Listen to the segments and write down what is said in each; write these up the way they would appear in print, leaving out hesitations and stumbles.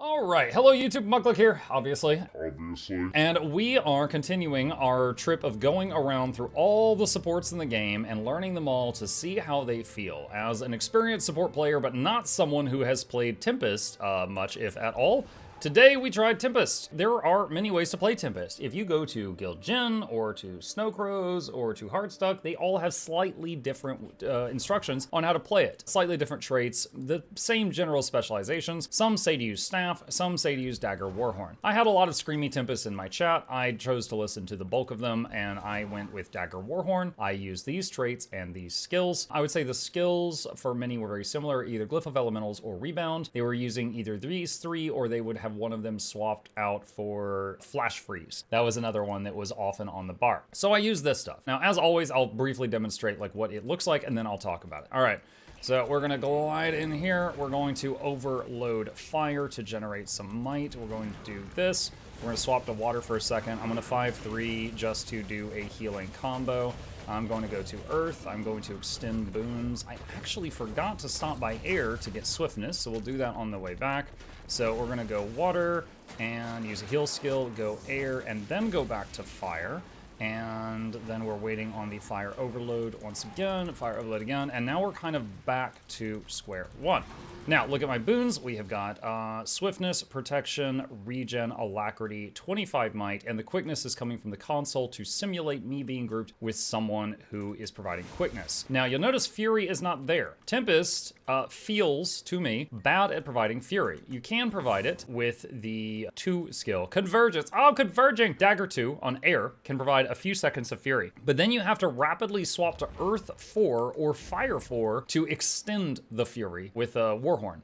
Alright, hello YouTube, Muckluck here, obviously. And we are continuing our trip of going around through all the supports in the game and learning them all to see how they feel. As an experienced support player, but not someone who has played Tempest much, if at all, today we tried Tempest. There are many ways to play Tempest. If you go to Guild Gen, or to Snowcrows, or to Heartstuck, they all have slightly different instructions on how to play it. Slightly different traits, the same general specializations. Some say to use Staff, some say to use Dagger Warhorn. I had a lot of Screamy Tempest in my chat. I chose to listen to the bulk of them, and I went with Dagger Warhorn. I used these traits and these skills. I would say the skills for many were very similar, either Glyph of Elementals or Rebound. They were using either these three, or they would have one of them swapped out for Flash Freeze. That was another one that was often on the bar. So I use this stuff. Now, as always, I'll briefly demonstrate like what it looks like, and then I'll talk about it. All right. So we're gonna glide in here. We're going to overload fire to generate some might. We're going to do this. We're gonna swap to water for a second. I'm gonna 5-3 just to do a healing combo. I'm going to go to Earth. I'm going to extend boons. I actually forgot to stop by air to get swiftness, so we'll do that on the way back. So we're gonna go water and use a heal skill, go air, and then go back to fire. And then we're waiting on the fire overload once again, fire overload again, and now we're kind of back to square one. Now, look at my boons. We have got swiftness, protection, regen, alacrity, 25 might, and the quickness is coming from the console to simulate me being grouped with someone who is providing quickness. Now, you'll notice fury is not there. Tempest feels, to me, bad at providing fury. You can provide it with the 2 skill. Convergence. Oh, converging! Dagger 2 on air can provide a few seconds of fury. But then you have to rapidly swap to Earth 4 or Fire 4 to extend the fury with a Warhorn.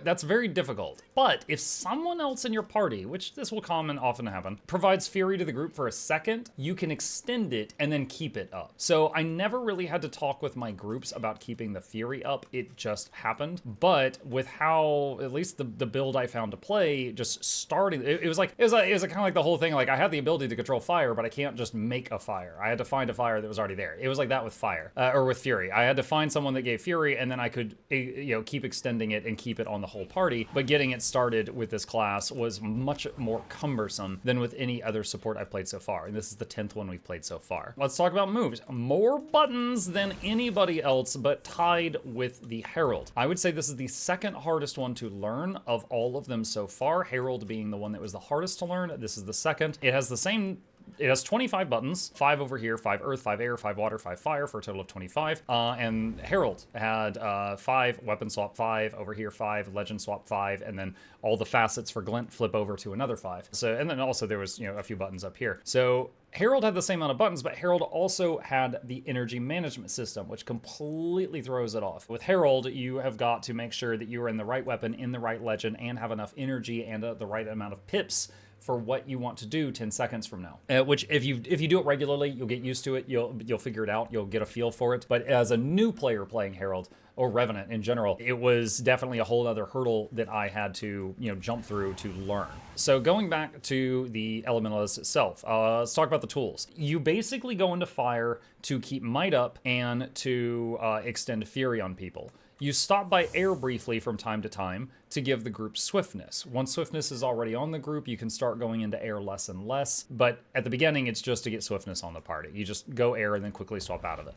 That's very difficult. But if someone else in your party, which this will often happen, provides fury to the group for a second, you can extend it and then keep it up. So I never really had to talk with my groups about keeping the fury up. It just happened. But with how, at least the build I found to play, just starting, it was kind of like the whole thing, like I had the ability to control fire, but I can't just make a fire. I had to find a fire that was already there. It was like that with fire, or with fury. I had to find someone that gave fury, and then I could, keep extending it and keep it on the whole party. But getting it started with this class was much more cumbersome than with any other support I've played so far. And this is the 10th one we've played so far. Let's talk about moves. More buttons than anybody else, but tied with the Herald. I would say this is the second hardest one to learn of all of them so far. Herald being the one that was the hardest to learn. This is the second. It has 25 buttons, 5 over here, 5 earth, 5 air, 5 water, 5 fire, for a total of 25. And Herald had 5, weapon swap 5, over here 5, legend swap 5, and then all the facets for glint flip over to another 5. So, and then also there was, a few buttons up here. So Herald had the same amount of buttons, but Herald also had the energy management system, which completely throws it off. With Herald, you have got to make sure that you are in the right weapon, in the right legend, and have enough energy and the right amount of pips for what you want to do 10 seconds from now. Which if you do it regularly, you'll get used to it, you'll figure it out, you'll get a feel for it. But as a new player playing Herald, or Revenant in general, it was definitely a whole other hurdle that I had to, jump through to learn. So going back to the Elementalist itself, let's talk about the tools. You basically go into fire to keep might up and to extend fury on people. You stop by air briefly from time to time to give the group swiftness. Once swiftness is already on the group, you can start going into air less and less, but at the beginning, it's just to get swiftness on the party. You just go air and then quickly swap out of it.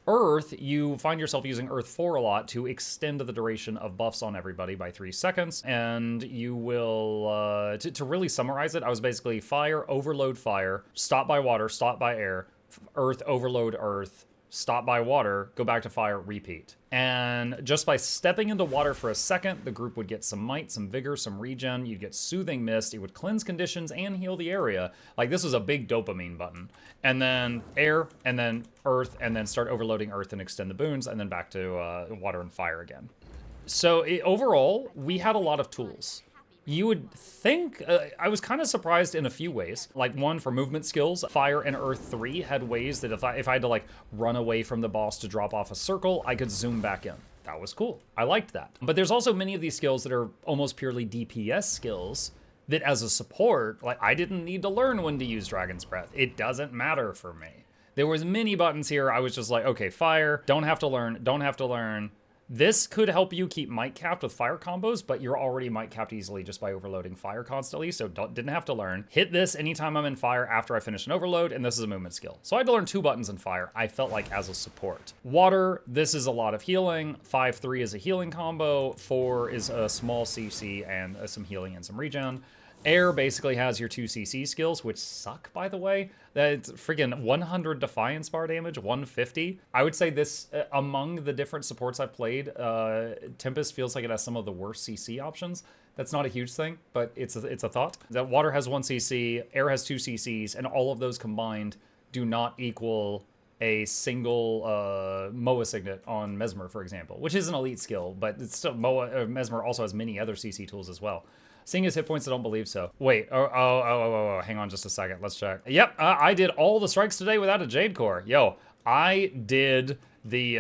Earth, you find yourself using Earth 4 a lot to extend the duration of buffs on everybody by 3 seconds, and you will, to really summarize it, I was basically fire, overload fire, stop by water, stop by air, Earth, overload Earth, stop by water, go back to fire, repeat. And just by stepping into water for a second, the group would get some might, some vigor, some regen. You'd get soothing mist. It would cleanse conditions and heal the area. Like, this was a big dopamine button. And then air, and then earth, and then start overloading earth and extend the boons, and then back to water and fire again. So overall, we had a lot of tools. You would think, I was kind of surprised in a few ways. Like, one, for movement skills, Fire and Earth 3 had ways that if I had to, like, run away from the boss to drop off a circle, I could zoom back in. That was cool. I liked that. But there's also many of these skills that are almost purely DPS skills that as a support, like, I didn't need to learn when to use Dragon's Breath. It doesn't matter for me. There was many buttons here I was just like, okay, fire, don't have to learn, This could help you keep might capped with fire combos, but you're already might capped easily just by overloading fire constantly, so didn't have to learn. Hit this anytime I'm in fire after I finish an overload, and this is a movement skill. So I had to learn 2 buttons in fire, I felt like, as a support. Water, this is a lot of healing. 5-3 is a healing combo. 4 is a small CC and some healing and some regen. Air basically has your 2 CC skills, which suck, by the way. That's friggin' 100 Defiance bar damage, 150. I would say this, among the different supports I've played, Tempest feels like it has some of the worst CC options. That's not a huge thing, but it's a thought. That water has 1 CC, air has 2 CCs, and all of those combined do not equal a single Moa Signet on Mesmer, for example, which is an elite skill, but it's still Mesmer also has many other CC tools as well. Seeing his hit points, I don't believe so. Wait, hang on just a second, let's check. Yep, I did all the strikes today without a Jade Core. Yo, I did the,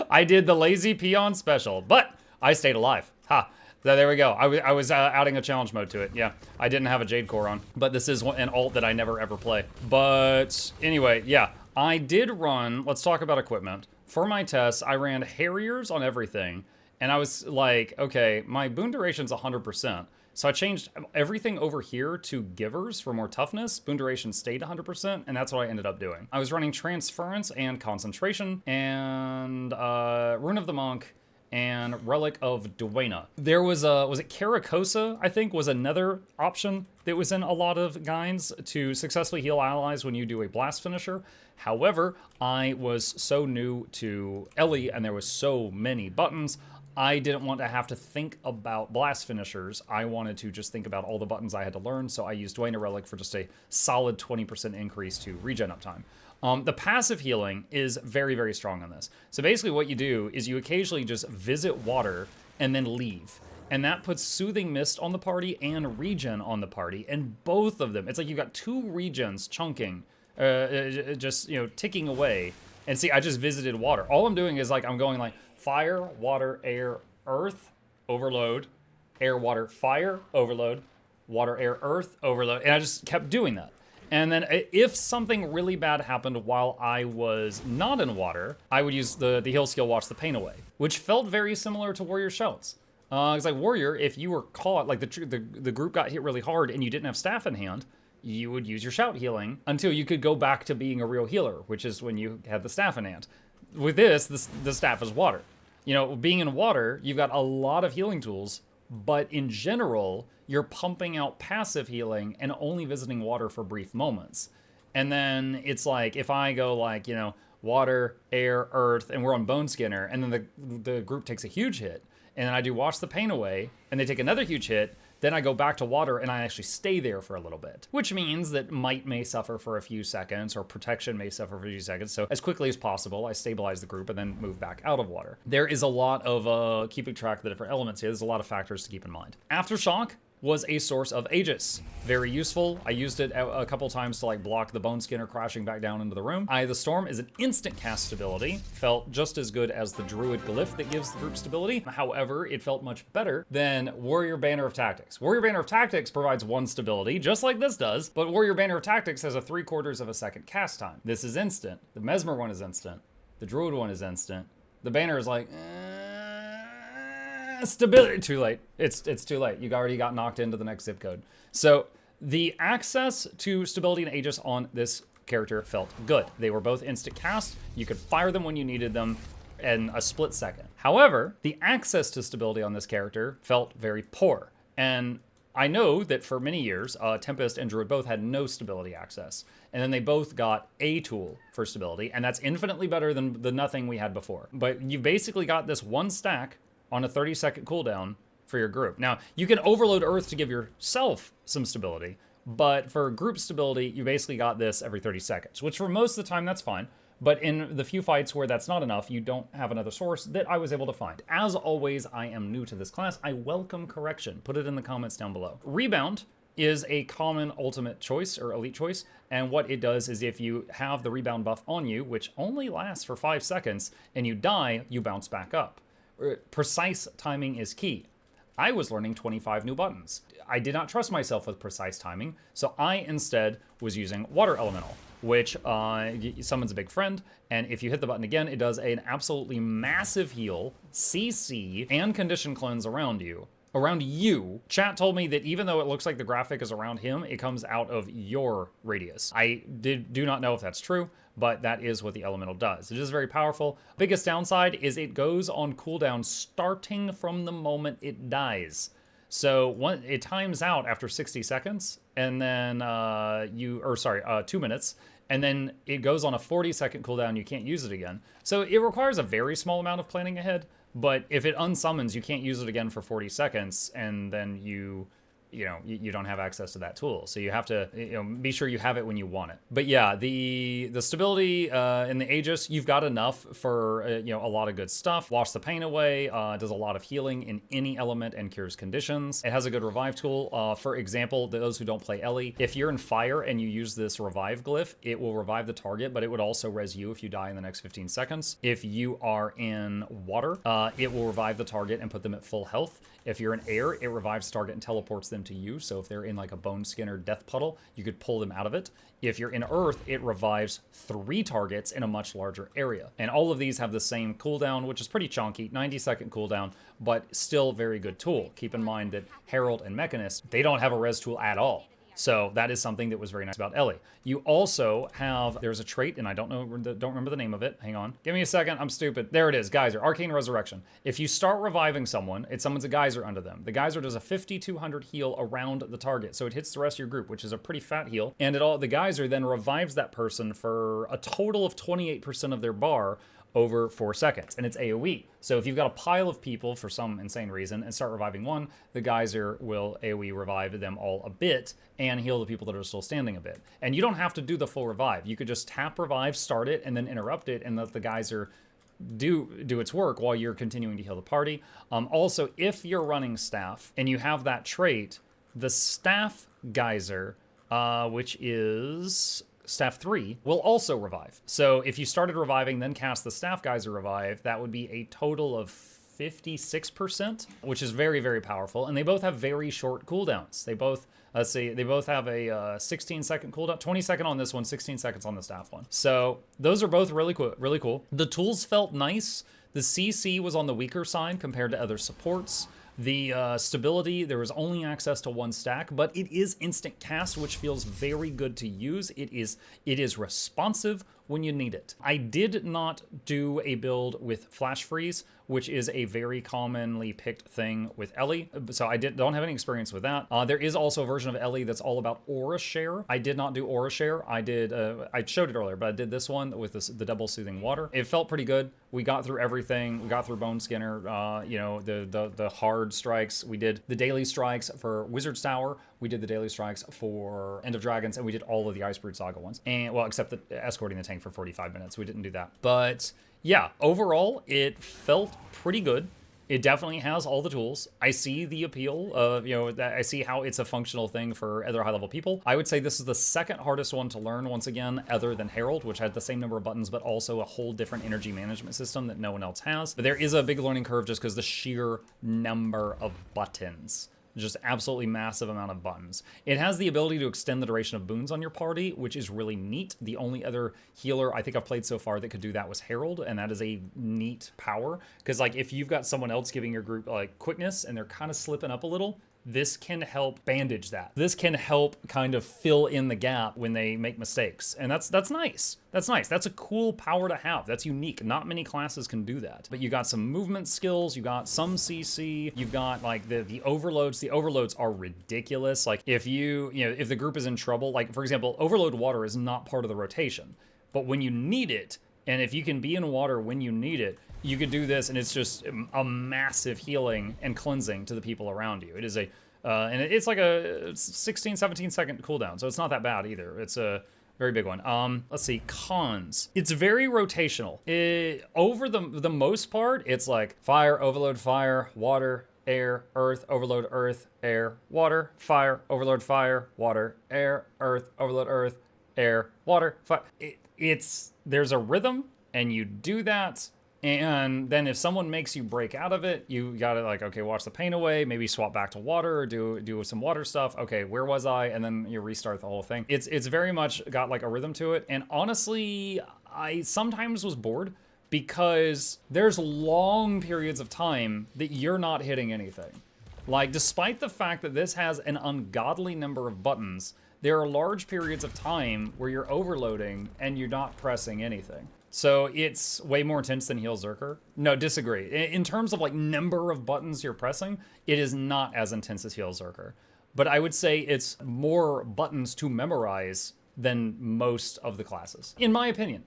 I did the Lazy Peon special, but I stayed alive. Ha, there we go. I was adding a challenge mode to it, yeah. I didn't have a Jade Core on, but this is an alt that I never ever play. But anyway, yeah, I did run, let's talk about equipment. For my tests, I ran Harriers on everything. And I was like, okay, my boon duration's 100%. So I changed everything over here to Givers for more toughness. Boon duration stayed 100%, and that's what I ended up doing. I was running Transference and Concentration, and Rune of the Monk, and Relic of Duena. There was it Caracosa, I think, was another option that was in a lot of guides to successfully heal allies when you do a blast finisher. However, I was so new to Ellie, and there was so many buttons, I didn't want to have to think about blast finishers. I wanted to just think about all the buttons I had to learn, so I used Duena Relic for just a solid 20% increase to regen uptime. The passive healing is very, very strong on this. So basically what you do is you occasionally just visit water and then leave. And that puts Soothing Mist on the party and regen on the party, and both of them, it's like you've got 2 regens chunking, just, you know, ticking away. And see, I just visited water. All I'm doing is like, I'm going like, fire, water, air, earth, overload, air, water, fire, overload, water, air, earth, overload. And I just kept doing that. And then if something really bad happened while I was not in water, I would use the heal skill Watch the Pain Away, which felt very similar to Warrior Shouts. It's like Warrior, if you were caught, like the group got hit really hard and you didn't have staff in hand, you would use your shout healing until you could go back to being a real healer, which is when you had the staff in hand. With this, the staff is water. You know, being in water, you've got a lot of healing tools, but in general, you're pumping out passive healing and only visiting water for brief moments. And then it's like, if I go like, you know, water, air, earth, and we're on Bone Skinner, and then the group takes a huge hit, and then I do Watch the Pain Away, and they take another huge hit, then I go back to water and I actually stay there for a little bit, which means that might may suffer for a few seconds or protection may suffer for a few seconds. So as quickly as possible, I stabilize the group and then move back out of water. There is a lot of keeping track of the different elements here. There's a lot of factors to keep in mind. Aftershock was a source of Aegis. Very useful. I used it a couple times to like block the Bone Skinner crashing back down into the room. Eye of the Storm is an instant cast stability. Felt just as good as the Druid Glyph that gives the group stability. However, it felt much better than Warrior Banner of Tactics. Warrior Banner of Tactics provides 1 stability, just like this does, but Warrior Banner of Tactics has a 3/4 of a second cast time. This is instant. The Mesmer one is instant. The Druid one is instant. The Banner is like, stability, too late. It's too late. You already got knocked into the next zip code. So the access to stability and Aegis on this character felt good. They were both instant cast. You could fire them when you needed them in a split second. However, the access to stability on this character felt very poor. And I know that for many years, Tempest and Druid both had no stability access. And then they both got a tool for stability, and that's infinitely better than the nothing we had before. But you basically got this 1 stack on a 30-second cooldown for your group. Now, you can overload Earth to give yourself some stability, but for group stability, you basically got this every 30 seconds, which for most of the time, that's fine. But in the few fights where that's not enough, you don't have another source that I was able to find. As always, I am new to this class. I welcome correction. Put it in the comments down below. Rebound is a common ultimate choice or elite choice, and what it does is if you have the rebound buff on you, which only lasts for 5 seconds, and you die, you bounce back up. Precise timing is key. I was learning 25 new buttons. I did not trust myself with precise timing, so I instead was using Water Elemental. which summons a big friend, and if you hit the button again, it does an absolutely massive heal, CC, and condition cleanse around you. Around you. Chat told me that even though it looks like the graphic is around him, it comes out of your radius. I do not know if that's true, but that is what the elemental does. It is very powerful. Biggest downside is it goes on cooldown starting from the moment it dies. So it times out after 60 seconds, and then 2 minutes, and then it goes on a 40-second cooldown. You can't use it again. So it requires a very small amount of planning ahead. But if it unsummons, you can't use it again for 40 seconds, and then you don't have access to that tool. So you have to be sure you have it when you want it. But yeah, the stability in the Aegis, you've got enough for a lot of good stuff. Wash the pain away, does a lot of healing in any element and cures conditions. It has a good revive tool. For example, those who don't play Ellie, if you're in fire and you use this revive glyph, it will revive the target, but it would also res you if you die in the next 15 seconds. If you are in water, it will revive the target and put them at full health. If you're in air, it revives the target and teleports them to you. So if they're in like a bone skin or death puddle, you could pull them out of it. If you're in earth, it revives 3 targets in a much larger area. And all of these have the same cooldown, which is pretty chunky, 90-second cooldown, but still very good tool. Keep in mind that Herald and Mechanist, they don't have a res tool at all. So that is something that was very nice about Ellie. You also have, there's a trait, and I don't remember the name of it. Hang on. Give me a second. I'm stupid. There it is. Geyser. Arcane Resurrection. If you start reviving someone, it summons a geyser under them. The geyser does a 5,200 heal around the target. So it hits the rest of your group, which is a pretty fat heal. And the geyser then revives that person for a total of 28% of their bar over 4 seconds, and it's AoE. So if you've got a pile of people for some insane reason and start reviving one, the geyser will AoE revive them all a bit and heal the people that are still standing a bit. And you don't have to do the full revive. You could just tap revive, start it, and then interrupt it and let the geyser do its work while you're continuing to heal the party. Also, if you're running staff and you have that trait, the staff geyser, which is Staff 3, will also revive. So if you started reviving, then cast the Staff Geyser Revive, that would be a total of 56%, which is very, very powerful. And they both have very short cooldowns. They both, they both have a 16-second cooldown, 20-second on this one, 16 seconds on the Staff one. So those are both really cool, really cool. The tools felt nice. The CC was on the weaker side compared to other supports. The stability, there was only access to 1 stack, but it is instant cast, which feels very good to use. It is responsive when you need it. I did not do a build with flash freeze, which is a very commonly picked thing with Ellie, so I don't have any experience with that. There is also a version of Ellie that's all about aura share. I did not do aura share. I showed it earlier, but I did this one with the double soothing water. It felt pretty good. We got through everything. We got through Bone Skinner, the hard strikes. We did the daily strikes for Wizard's Tower. We did the daily strikes for End of Dragons, and we did all of the Icebrood Saga ones. And well, except the escorting the tank for 45 minutes. We didn't do that. But yeah, overall, it felt pretty good. It definitely has all the tools. I see the appeal of, I see how it's a functional thing for other high-level people. I would say this is the second hardest one to learn, once again, other than Herald, which had the same number of buttons, but also a whole different energy management system that no one else has. But there is a big learning curve just because the sheer number of buttons. Just absolutely massive amount of buttons. It has the ability to extend the duration of boons on your party, which is really neat. The only other healer I think I've played so far that could do that was Herald, and that is a neat power. Because like if you've got someone else giving your group like quickness and they're kind of slipping up a little, this can help bandage that. This can help kind of fill in the gap when they make mistakes. And that's nice. That's nice. That's a cool power to have. That's unique. Not many classes can do that. But you got some movement skills, you got some CC, you've got like the overloads. The overloads are ridiculous. Like if if the group is in trouble, like for example, overload water is not part of the rotation. But when you need it, and if you can be in water when you need it, you could do this, and it's just a massive healing and cleansing to the people around you. It is and it's like a 16, 17 second cooldown, so it's not that bad either. It's a very big one. Let's see, cons. It's very rotational. Over the most part, it's like fire, overload, fire, water, air, earth, overload, earth, air, water, fire, overload, fire, water, air, earth, overload, earth, air, water, fire. There's a rhythm, and you do that And then if someone makes you break out of it, you gotta like, okay, wash the pain away, maybe swap back to water or do some water stuff. Okay, where was I? And then you restart the whole thing. It's very much got like a rhythm to it. And honestly, I sometimes was bored because there's long periods of time that you're not hitting anything. Like, despite the fact that this has an ungodly number of buttons, there are large periods of time where you're overloading and you're not pressing anything. So it's way more intense than Heal Zerker. No, disagree. In terms of like number of buttons you're pressing, it is not as intense as Heal Zerker. But I would say it's more buttons to memorize than most of the classes. In my opinion.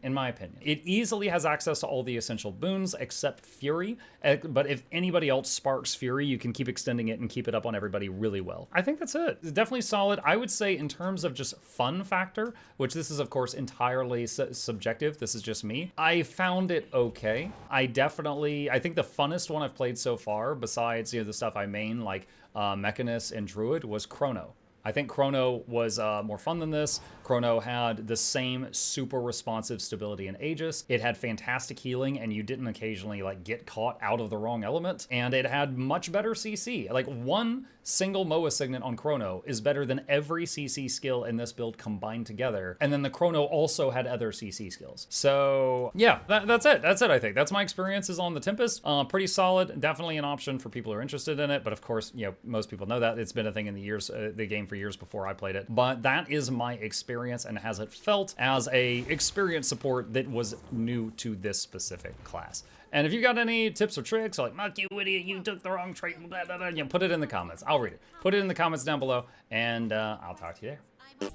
It easily has access to all the essential boons except Fury, but if anybody else sparks Fury, you can keep extending it and keep it up on everybody really well. I think that's it. It's definitely solid. I would say in terms of just fun factor, which this is of course entirely subjective, this is just me, I found it okay. I think the funnest one I've played so far, besides the stuff I main like Mechanist and Druid, was Chrono. I think Chrono was more fun than this. Chrono had the same super responsive stability in Aegis. It had fantastic healing, and you didn't occasionally like get caught out of the wrong element. And it had much better CC. Like one single MOA signet on Chrono is better than every CC skill in this build combined together. And then the Chrono also had other CC skills. So yeah, that's it. That's it, I think. That's my experiences on the Tempest. Pretty solid. Definitely an option for people who are interested in it. But of course, most people know that. It's been a thing in the game for years before I played it. But that is my experience, and has it felt as a experience support that was new to this specific class. And if you got any tips or tricks, like, "Muck, you idiot, you took the wrong trait," blah, blah, blah, put it in the comments. I'll read it. Put it in the comments down below, and I'll talk to you there.